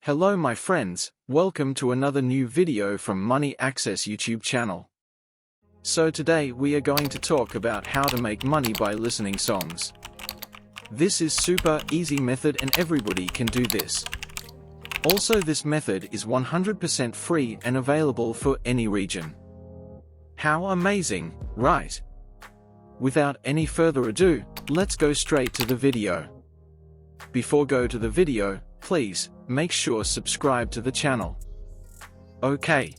Hello my friends, welcome to another new video from Money Access YouTube channel. So today we are going to talk about how to make money by listening songs. This is super easy method and everybody can do this. Also this method is 100% free and available for any region. How amazing, right? Without any further ado, let's go straight to the video. Before go to the video, please, make sure subscribe to the channel. Okay.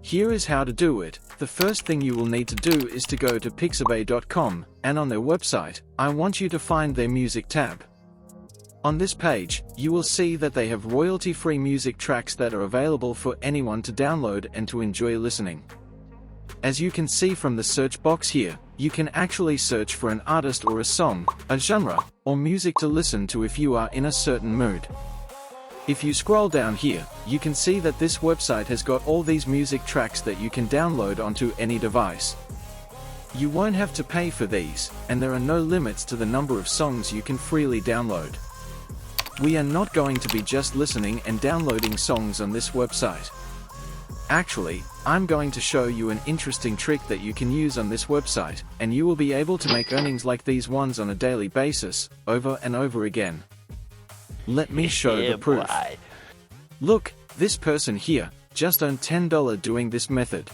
Here is how to do it. The first thing you will need to do is to go to pixabay.com, and on their website, I want you to find their music tab. On this page, you will see that they have royalty-free music tracks that are available for anyone to download and to enjoy listening. As you can see from the search box here, you can actually search for an artist or a song, a genre, or music to listen to if you are in a certain mood. If you scroll down here, you can see that this website has got all these music tracks that you can download onto any device. You won't have to pay for these, and there are no limits to the number of songs you can freely download. We are not going to be just listening and downloading songs on this website. Actually, I'm going to show you an interesting trick that you can use on this website, and you will be able to make earnings like these ones on a daily basis, over and over again. Let me show the proof. Look, this person here just earned $10 doing this method.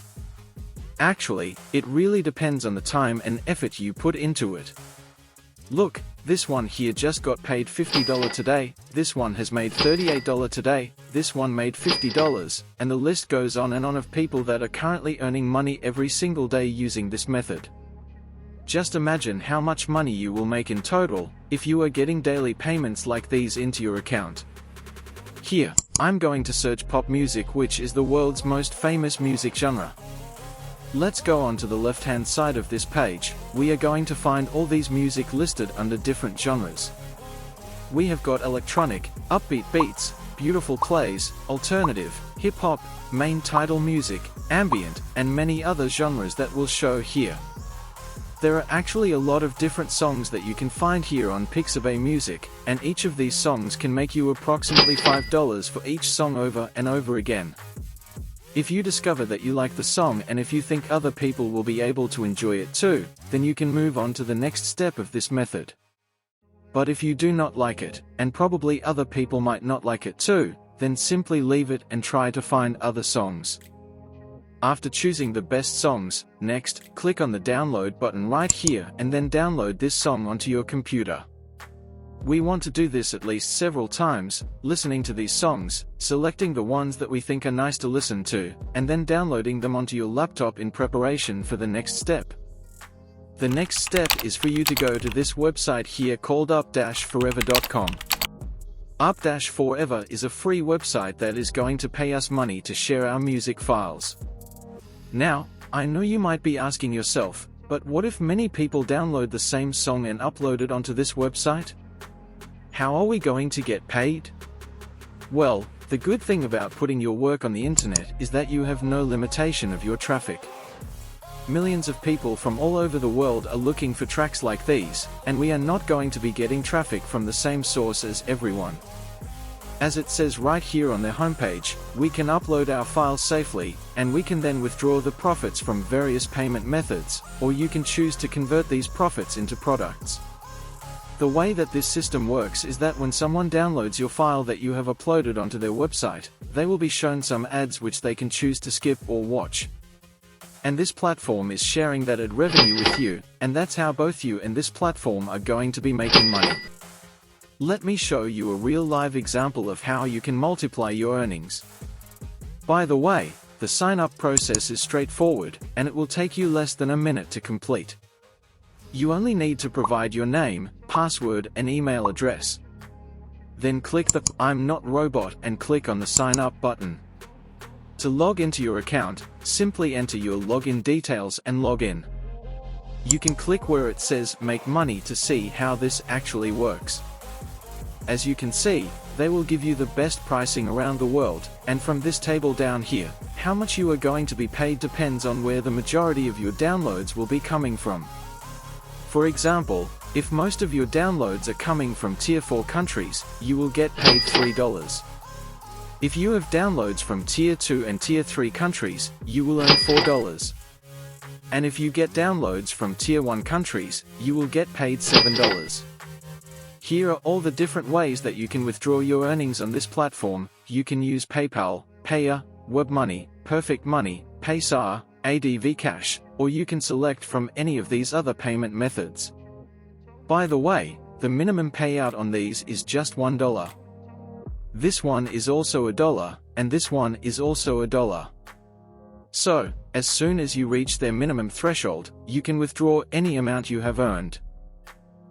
Actually, it really depends on the time and effort you put into it. Look, this one here just got paid $50 today, this one has made $38 today, this one made $50, and the list goes on and on of people that are currently earning money every single day using this method. Just imagine how much money you will make in total, if you are getting daily payments like these into your account. Here, I'm going to search pop music, which is the world's most famous music genre. Let's go on to the left-hand side of this page. We are going to find all these music listed under different genres. We have got electronic, upbeat beats, beautiful plays, alternative, hip-hop, main title music, ambient, and many other genres that we'll show here. There are actually a lot of different songs that you can find here on Pixabay Music, and each of these songs can make you approximately $5 for each song over and over again. If you discover that you like the song and if you think other people will be able to enjoy it too, then you can move on to the next step of this method. But if you do not like it, and probably other people might not like it too, then simply leave it and try to find other songs. After choosing the best songs, next, click on the download button right here and then download this song onto your computer. We want to do this at least several times, listening to these songs, selecting the ones that we think are nice to listen to, and then downloading them onto your laptop in preparation for the next step. The next step is for you to go to this website here called up-forever.com. Up-Forever is a free website that is going to pay us money to share our music files. Now, I know you might be asking yourself, but what if many people download the same song and upload it onto this website? How are we going to get paid? Well, the good thing about putting your work on the internet is that you have no limitation of your traffic. Millions of people from all over the world are looking for tracks like these, and we are not going to be getting traffic from the same source as everyone. As it says right here on their homepage, we can upload our files safely, and we can then withdraw the profits from various payment methods, or you can choose to convert these profits into products. The way that this system works is that when someone downloads your file that you have uploaded onto their website, they will be shown some ads which they can choose to skip or watch. And this platform is sharing that ad revenue with you, and that's how both you and this platform are going to be making money. Let me show you a real live example of how you can multiply your earnings. By the way, the sign-up process is straightforward, and it will take you less than a minute to complete. You only need to provide your name, password, and email address. Then click the I'm Not Robot and click on the Sign Up button. To log into your account, simply enter your login details and log in. You can click where it says Make Money to see how this actually works. As you can see, they will give you the best pricing around the world, and from this table down here, how much you are going to be paid depends on where the majority of your downloads will be coming from. For example, if most of your downloads are coming from Tier 4 countries, you will get paid $3. If you have downloads from Tier 2 and Tier 3 countries, you will earn $4. And if you get downloads from Tier 1 countries, you will get paid $7. Here are all the different ways that you can withdraw your earnings on this platform. You can use PayPal, Payout, WebMoney, Perfect Money, Paysar, ADV Cash, or you can select from any of these other payment methods. By the way, the minimum payout on these is just $1. This one is also $1, and this one is also $1. So, as soon as you reach their minimum threshold, you can withdraw any amount you have earned.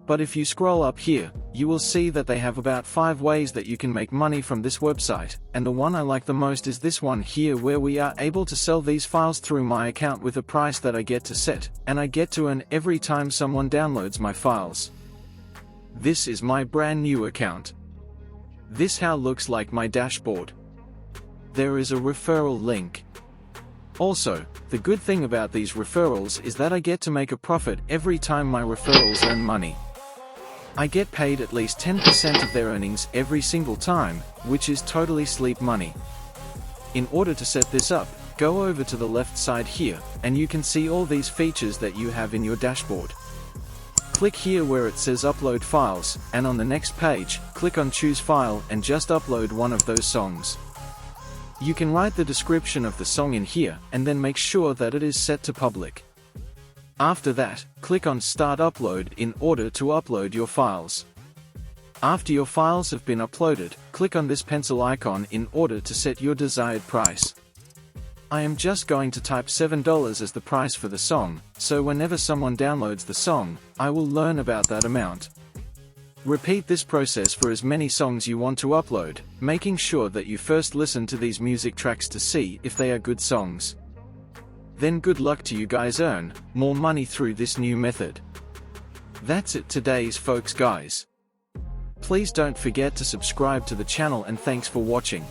But if you scroll up here, you will see that they have about 5 ways that you can make money from this website, and the one I like the most is this one here, where we are able to sell these files through my account with a price that I get to set, and I get to earn every time someone downloads my files. This is my brand new account. This how looks like my dashboard. There is a referral link. Also, the good thing about these referrals is that I get to make a profit every time my referrals earn money. I get paid at least 10% of their earnings every single time, which is totally sleep money. In order to set this up, go over to the left side here, and you can see all these features that you have in your dashboard. Click here where it says upload files, and on the next page, click on choose file and just upload one of those songs. You can write the description of the song in here, and then make sure that it is set to public. After that, click on Start Upload in order to upload your files. After your files have been uploaded, click on this pencil icon in order to set your desired price. I am just going to type $7 as the price for the song, so whenever someone downloads the song, I will learn about that amount. Repeat this process for as many songs you want to upload, making sure that you first listen to these music tracks to see if they are good songs. Then good luck to you guys earn more money through this new method. That's it today's folks guys. Please don't forget to subscribe to the channel and thanks for watching.